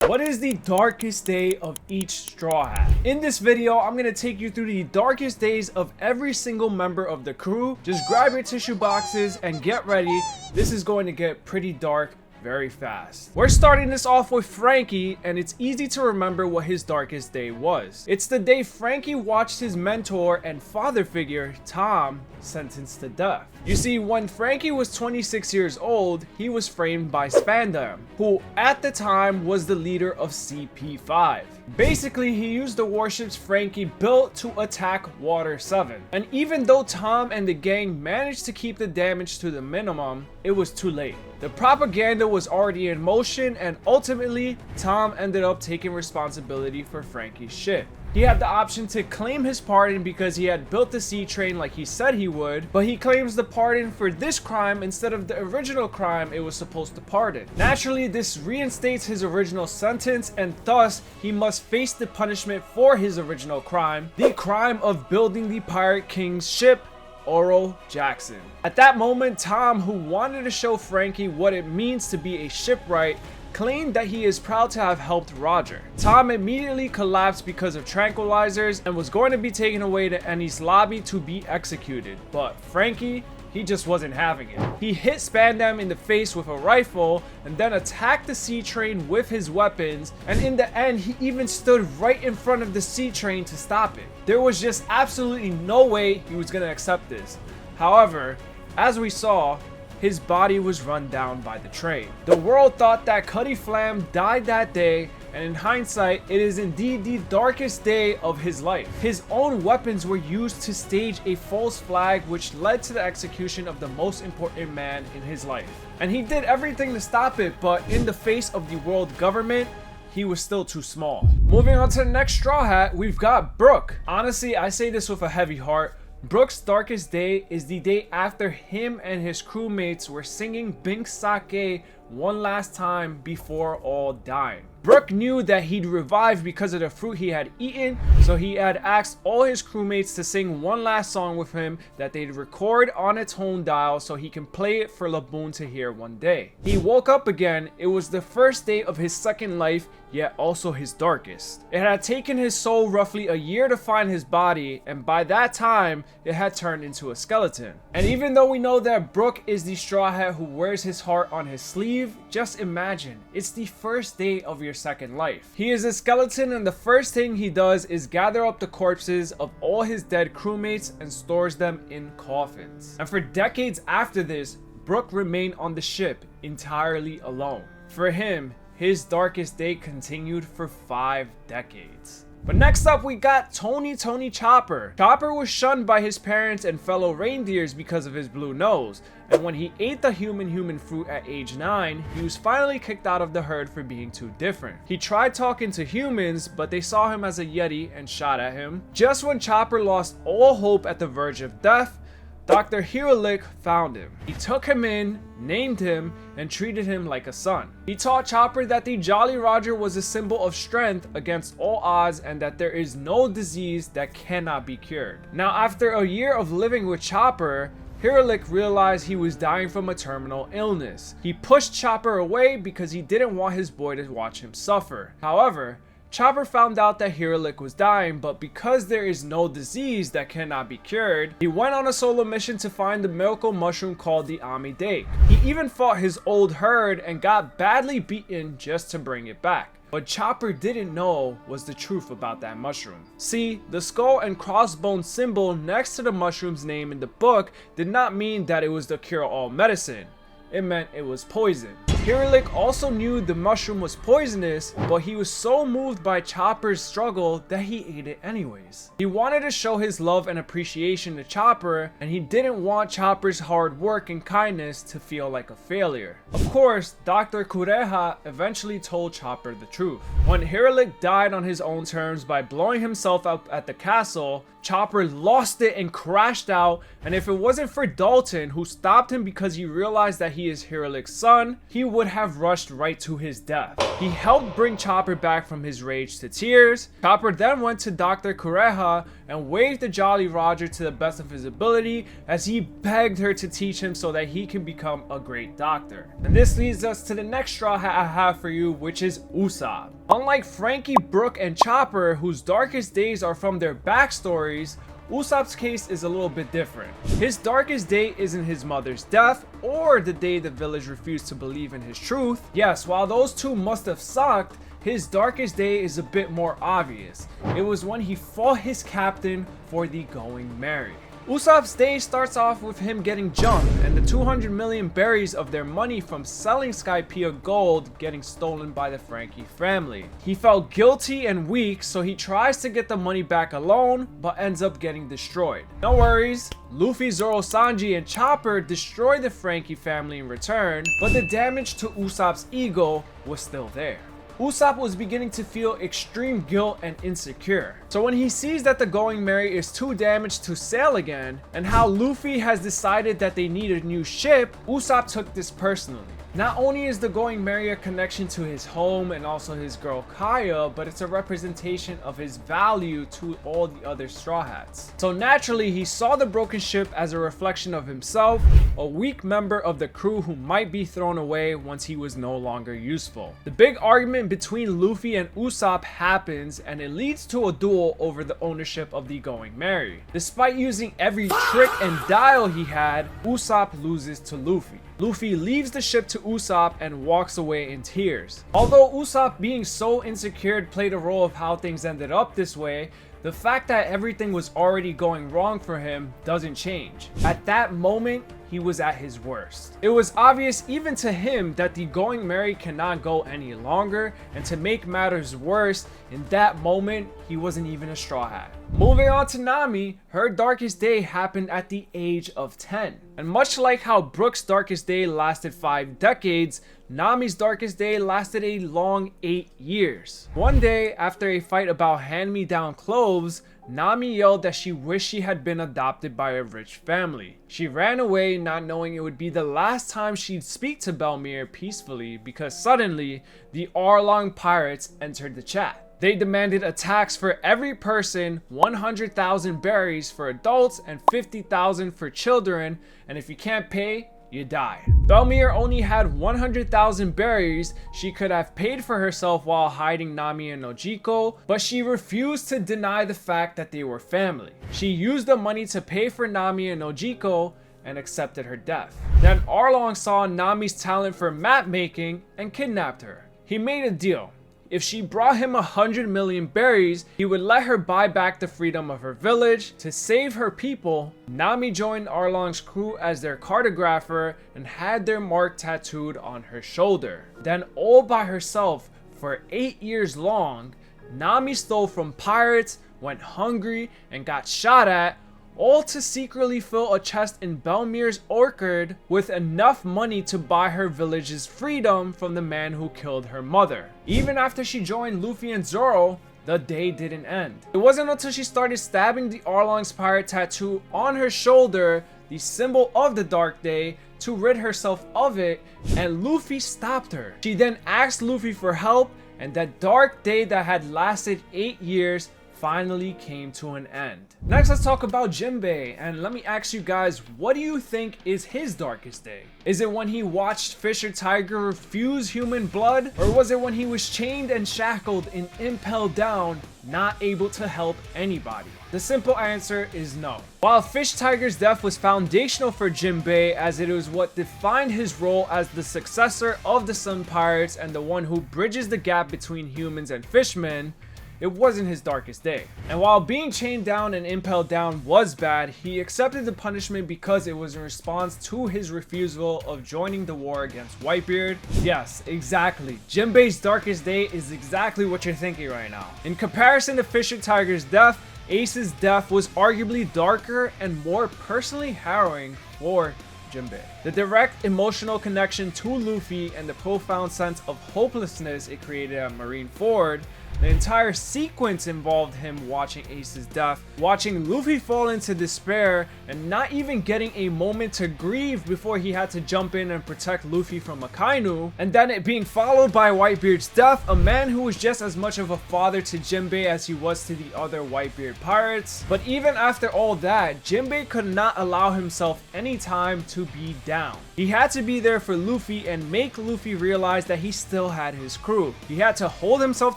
What is the darkest day of each Straw Hat? In this video, I'm going to take you through the darkest days of every single member of the crew. Just grab your tissue boxes and get ready. This is going to get pretty dark very fast. We're starting this off with Franky, and it's easy to remember what his darkest day was. It's the day Franky watched his mentor and father figure, Tom, sentenced to death. You see, when Franky was 26 years old, he was framed by Spandam, who at the time was the leader of CP5. Basically, he used the warships Franky built to attack Water 7. And even though Tom and the gang managed to keep the damage to the minimum, it was too late. The propaganda was already in motion, and ultimately, Tom ended up taking responsibility for Franky's ship. He had the option to claim his pardon because he had built the sea train like he said he would, but he claims the pardon for this crime instead of the original crime it was supposed to pardon. Naturally, this reinstates his original sentence, and thus he must face the punishment for his original crime, the crime of building the Pirate King's ship, Oro Jackson. At that moment, Tom, who wanted to show Franky what it means to be a shipwright, claimed that he is proud to have helped Roger. Tom immediately collapsed because of tranquilizers and was going to be taken away to Enies lobby to be executed, but Franky, he just wasn't having it. He hit Spandam in the face with a rifle and then attacked the sea train with his weapons, and in the end he even stood right in front of the sea train to stop it. There was just absolutely no way he was going to accept this. However, as we saw, his body was run down by the train. The world thought that Cutty Flam died that day, and in hindsight, it is indeed the darkest day of his life. His own weapons were used to stage a false flag, which led to the execution of the most important man in his life. And he did everything to stop it, but in the face of the world government, he was still too small. Moving on to the next Straw Hat, we've got Brook. Honestly, I say this with a heavy heart. Brook's darkest day is the day after him and his crewmates were singing Bink Sake one last time before all dying. Brook knew that he'd revive because of the fruit he had eaten, so he had asked all his crewmates to sing one last song with him that they'd record on a tone dial so he can play it for Laboon to hear one day. He woke up again. It was the first day of his second life, yet also his darkest. It had taken his soul roughly a year to find his body, and by that time, it had turned into a skeleton. And even though we know that Brook is the Straw Hat who wears his heart on his sleeve, just imagine, it's the first day of your second life. He is a skeleton, and the first thing he does is gather up the corpses of all his dead crewmates and stores them in coffins. And for decades after this, Brook remained on the ship entirely alone. For him, his darkest day continued for 5 decades. But next up, we got Tony Chopper. Chopper was shunned by his parents and fellow reindeers because of his blue nose, and when he ate the human fruit at age 9, he was finally kicked out of the herd for being too different. He tried talking to humans, but they saw him as a yeti and shot at him. Just when Chopper lost all hope at the verge of death, Dr. Hiralik found him. He took him in, named him, and treated him like a son. He taught Chopper that the Jolly Roger was a symbol of strength against all odds, and that there is no disease that cannot be cured. Now, after a year of living with Chopper, Hiralik realized he was dying from a terminal illness. He pushed Chopper away because he didn't want his boy to watch him suffer. However, Chopper found out that Hiralik was dying, but because there is no disease that cannot be cured, he went on a solo mission to find the miracle mushroom called the Amidake. He even fought his old herd and got badly beaten just to bring it back. What Chopper didn't know was the truth about that mushroom. See, the skull and crossbone symbol next to the mushroom's name in the book did not mean that it was the cure-all medicine. It meant it was poison. Hiralik also knew the mushroom was poisonous, but he was so moved by Chopper's struggle that he ate it anyways. He wanted to show his love and appreciation to Chopper, and he didn't want Chopper's hard work and kindness to feel like a failure. Of course, Dr. Kureha eventually told Chopper the truth. When Hiralik died on his own terms by blowing himself up at the castle, Chopper lost it and crashed out, and if it wasn't for Dalton, who stopped him because he realized that he is Hiralik's son, he would have rushed right to his death. He helped bring Chopper back from his rage to tears. Chopper then went to Dr. Kureha and waved the Jolly Roger to the best of his ability as he begged her to teach him so that he can become a great doctor. And this leads us to the next Straw Hat I have for you, which is Usopp. Unlike Franky, Brook, and Chopper, whose darkest days are from their backstories, Usopp's case is a little bit different. His darkest day isn't his mother's death or the day the village refused to believe in his truth. Yes, while those two must have sucked, his darkest day is a bit more obvious. It was when he fought his captain for the Going Merry. Usopp's day starts off with him getting jumped and the 200 million berries of their money from selling Skypiea gold getting stolen by the Franky family. He felt guilty and weak, so he tries to get the money back alone, but ends up getting destroyed. No worries, Luffy, Zoro, Sanji, and Chopper destroy the Franky family in return, but the damage to Usopp's ego was still there. Usopp was beginning to feel extreme guilt and insecure. So when he sees that the Going Merry is too damaged to sail again, and how Luffy has decided that they need a new ship, Usopp took this personally. Not only is the Going Merry a connection to his home and also his girl Kaya, but it's a representation of his value to all the other Straw Hats. So naturally, he saw the broken ship as a reflection of himself, a weak member of the crew who might be thrown away once he was no longer useful. The big argument between Luffy and Usopp happens, and it leads to a duel over the ownership of the Going Merry. Despite using every trick and dial he had, Usopp loses to Luffy. Luffy leaves the ship to Usopp and walks away in tears. Although Usopp being so insecure played a role of how things ended up this way, the fact that everything was already going wrong for him doesn't change. At that moment, he was at his worst. It was obvious even to him that the Going Merry cannot go any longer, and to make matters worse, in that moment, he wasn't even a Straw Hat. Moving on to Nami, her darkest day happened at the age of 10. And much like how Brook's darkest day lasted 5 decades, Nami's darkest day lasted a long 8 years. One day, after a fight about hand-me-down clothes, Nami yelled that she wished she had been adopted by a rich family. She ran away, not knowing it would be the last time she'd speak to Belmere peacefully, because suddenly, the Arlong pirates entered the chat. They demanded a tax for every person, 100,000 berries for adults and 50,000 for children, and if you can't pay, you die. Belmere only had 100,000 berries she could have paid for herself while hiding Nami and Nojiko, but she refused to deny the fact that they were family. She used the money to pay for Nami and Nojiko and accepted her death. Then Arlong saw Nami's talent for map making and kidnapped her. He made a deal. If she brought him 100 million berries, he would let her buy back the freedom of her village. To save her people, Nami joined Arlong's crew as their cartographer and had their mark tattooed on her shoulder. Then all by herself, for 8 years long, Nami stole from pirates, went hungry, and got shot at, all to secretly fill a chest in Belmere's orchard with enough money to buy her village's freedom from the man who killed her mother. Even after she joined Luffy and Zoro, the day didn't end. It wasn't until she started stabbing the Arlong's pirate tattoo on her shoulder, the symbol of the Dark Day, to rid herself of it, and Luffy stopped her. She then asked Luffy for help, and that dark day that had lasted 8 years finally came to an end. Next, let's talk about Jinbe, and let me ask you guys, what do you think is his darkest day? Is it when he watched Fisher Tiger refuse human blood? Or was it when he was chained and shackled and impaled down, not able to help anybody? The simple answer is no. While Fish Tiger's death was foundational for Jinbe, as it was what defined his role as the successor of the Sun Pirates and the one who bridges the gap between humans and fishmen, it wasn't his darkest day. And while being chained down and impaled down was bad, he accepted the punishment because it was in response to his refusal of joining the war against Whitebeard. Yes, exactly. Jinbe's darkest day is exactly what you're thinking right now. In comparison to Fisher Tiger's death, Ace's death was arguably darker and more personally harrowing for Jinbe. The direct emotional connection to Luffy and the profound sense of hopelessness it created at Marineford The entire sequence involved him watching Ace's death, watching Luffy fall into despair, and not even getting a moment to grieve before he had to jump in and protect Luffy from Akainu, and then it being followed by Whitebeard's death, a man who was just as much of a father to Jinbe as he was to the other Whitebeard pirates. But even after all that, Jinbe could not allow himself any time to be down. He had to be there for Luffy and make Luffy realize that he still had his crew. He had to hold himself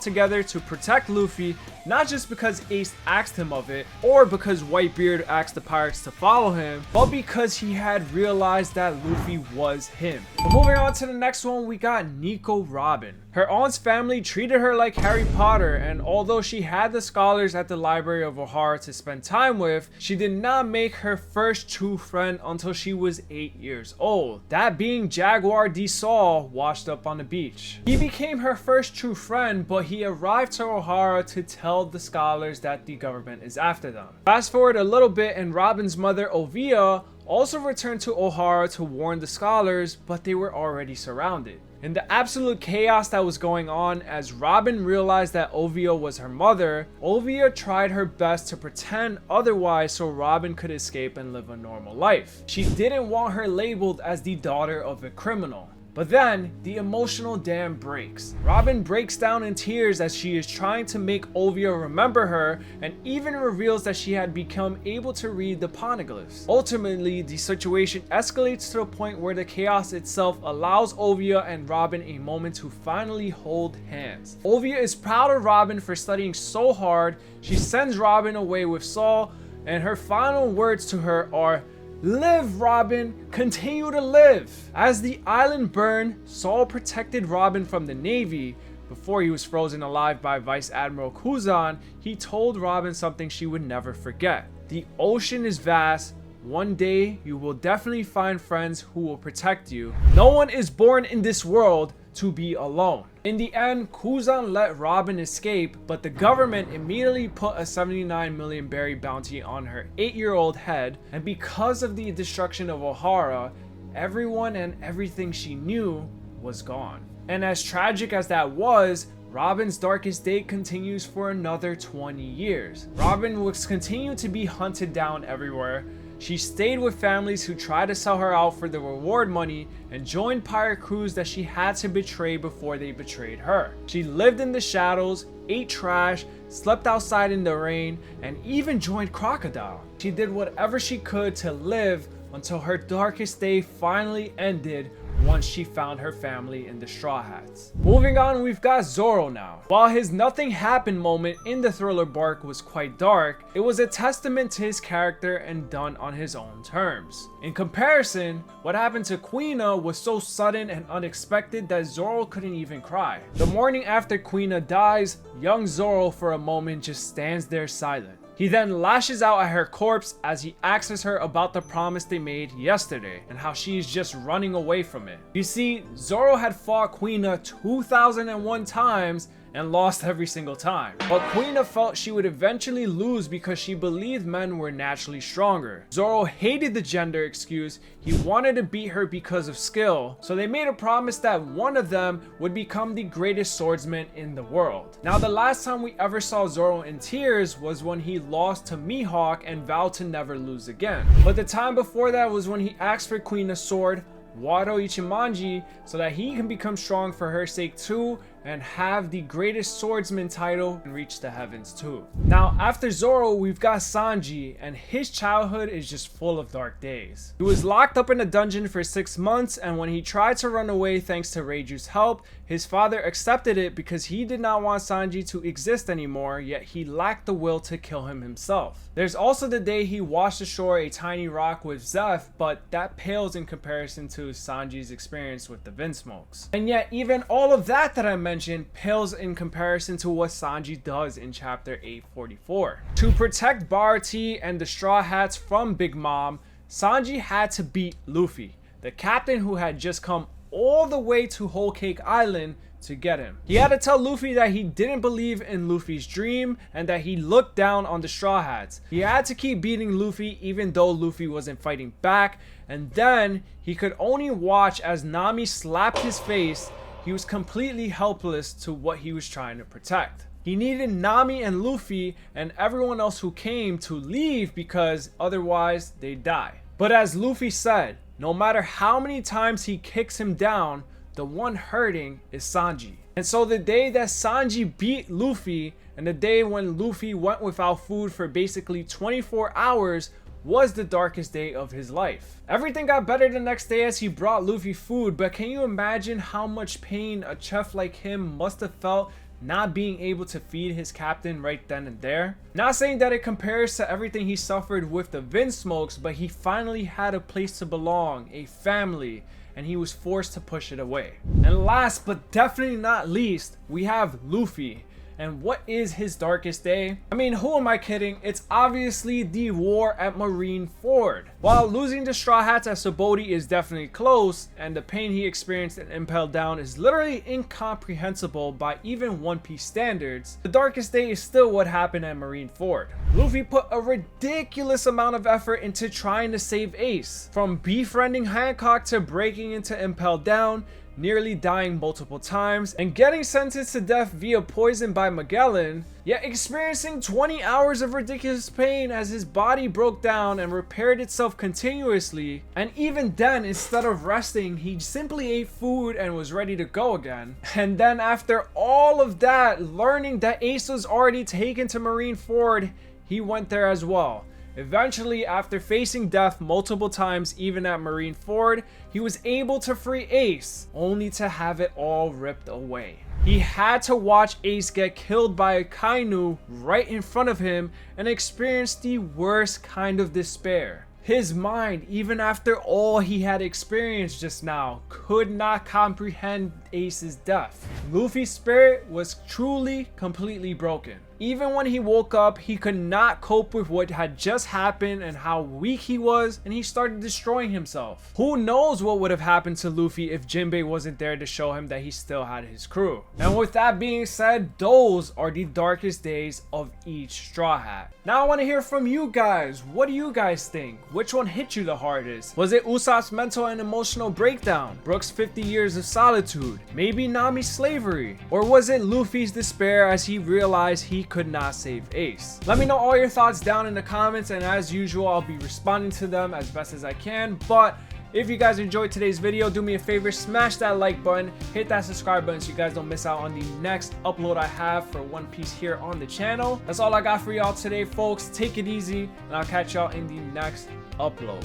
together to protect Luffy, not just because Ace asked him of it, or because Whitebeard asked the pirates to follow him, but because he had realized that Luffy was him. But moving on to the next one, we got Nico Robin. Her aunt's family treated her like Harry Potter, and although she had the scholars at the Library of Ohara to spend time with, she did not make her first true friend until she was 8 years old. That being Jaguar D. Saul washed up on the beach. He became her first true friend, but he arrived to Ohara to tell the scholars that the government is after them. Fast forward a little bit, and Robin's mother, Ovia, also returned to Ohara to warn the scholars, but they were already surrounded. In the absolute chaos that was going on, as Robin realized that Ovia was her mother, Ovia tried her best to pretend otherwise so Robin could escape and live a normal life. She didn't want her labeled as the daughter of a criminal. But then, the emotional dam breaks. Robin breaks down in tears as she is trying to make Ovia remember her, and even reveals that she had become able to read the poneglyphs. Ultimately, the situation escalates to the point where the chaos itself allows Ovia and Robin a moment to finally hold hands. Ovia is proud of Robin for studying so hard. She sends Robin away with Saul, and her final words to her are, "Live, Robin, continue to live." As the island burned, Saul protected Robin from the Navy. Before he was frozen alive by Vice Admiral Kuzan, he told Robin something she would never forget. "The ocean is vast. One day you will definitely find friends who will protect you. No one is born in this world to be alone." In the end, Kuzan let Robin escape, but the government immediately put a 79 million berry bounty on her 8-year-old head, and because of the destruction of Ohara, everyone and everything she knew was gone. And as tragic as that was, Robin's darkest day continues for another 20 years. Robin will continue to be hunted down everywhere. She stayed with families who tried to sell her out for the reward money and joined pirate crews that she had to betray before they betrayed her. She lived in the shadows, ate trash, slept outside in the rain, and even joined Crocodile. She did whatever she could to live until her darkest day finally ended once she found her family in the Strawhats. Moving on, we've got Zoro now. While his nothing happened moment in the Thriller Bark was quite dark, it was a testament to his character and done on his own terms. In comparison, what happened to Kuina was so sudden and unexpected that Zoro couldn't even cry. The morning after Kuina dies, young Zoro for a moment just stands there silent. He then lashes out at her corpse as he asks her about the promise they made yesterday and how she is just running away from it. You see, Zoro had fought Kuina 2001 times and lost every single time. But Kuina felt she would eventually lose because she believed men were naturally stronger. Zoro hated the gender excuse. He wanted to beat her because of skill, so they made a promise that one of them would become the greatest swordsman in the world. Now, the last time we ever saw Zoro in tears was when he lost to Mihawk and vowed to never lose again. But the time before that was when he asked for Kuina's sword, Wado Ichimonji, so that he can become strong for her sake too and have the greatest swordsman title and reach the heavens too. Now, after Zoro, we've got Sanji, and his childhood is just full of dark days. He was locked up in a dungeon for 6 months, and when he tried to run away thanks to Reiju's help, his father accepted it because he did not want Sanji to exist anymore, yet he lacked the will to kill him himself. There's also the day he washed ashore a tiny rock with Zeph, but that pales in comparison to Sanji's experience with the Vinsmokes. And yet, even all of that I mentioned pales in comparison to what Sanji does in chapter 844. To protect Baratie and the Straw Hats from Big Mom, Sanji had to beat Luffy, the captain who had just come all the way to Whole Cake Island to get him. He had to tell Luffy that he didn't believe in Luffy's dream and that he looked down on the Straw Hats. He had to keep beating Luffy even though Luffy wasn't fighting back, and then he could only watch as Nami slapped his face. He was completely helpless to what he was trying to protect. He needed Nami and Luffy and everyone else who came to leave because otherwise they die. But as Luffy said, no matter how many times he kicks him down, the one hurting is Sanji. And so the day that Sanji beat Luffy and the day when Luffy went without food for basically 24 hours was the darkest day of his life. Everything got better the next day as he brought Luffy food, but can you imagine how much pain a chef like him must have felt not being able to feed his captain right then and there? Not saying that it compares to everything he suffered with the Vinsmokes, but he finally had a place to belong, a family, and he was forced to push it away. And last but definitely not least, we have Luffy. And what is his darkest day? I mean, who am I kidding? It's obviously the war at Marineford. While losing to Straw Hats at Sabaody is definitely close, and the pain he experienced and Impelled Down is literally incomprehensible by even One Piece standards, the darkest day is still what happened at Marineford. Luffy put a ridiculous amount of effort into trying to save Ace. From befriending Hancock to breaking into Impelled Down, nearly dying multiple times, and getting sentenced to death via poison by Magellan, yet experiencing 20 hours of ridiculous pain as his body broke down and repaired itself continuously. And even then, instead of resting, he simply ate food and was ready to go again. And then after all of that, learning that Ace was already taken to Marineford, he went there as well. Eventually, after facing death multiple times even at Marineford, he was able to free Ace, only to have it all ripped away. He had to watch Ace get killed by a Kainu right in front of him and experience the worst kind of despair. His mind, even after all he had experienced just now, could not comprehend Ace's death. Luffy's spirit was truly completely broken. Even when he woke up, he could not cope with what had just happened and how weak he was, and he started destroying himself. Who knows what would have happened to Luffy if Jinbe wasn't there to show him that he still had his crew. And with that being said, those are the darkest days of each Straw Hat. Now I want to hear from you guys. What do you guys think? Which one hit you the hardest? Was it Usopp's mental and emotional breakdown? Brook's 50 years of solitude? Maybe Nami's slavery? Or was it Luffy's despair as he realized he could not save Ace? Let me know all your thoughts down in the comments, and as usual, I'll be responding to them as best as I can. But if you guys enjoyed today's video, do me a favor, smash that like button, hit that subscribe button so you guys don't miss out on the next upload I have for One Piece here on the channel. That's all I got for y'all today, folks. Take it easy, and I'll catch y'all in the next upload.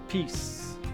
Peace.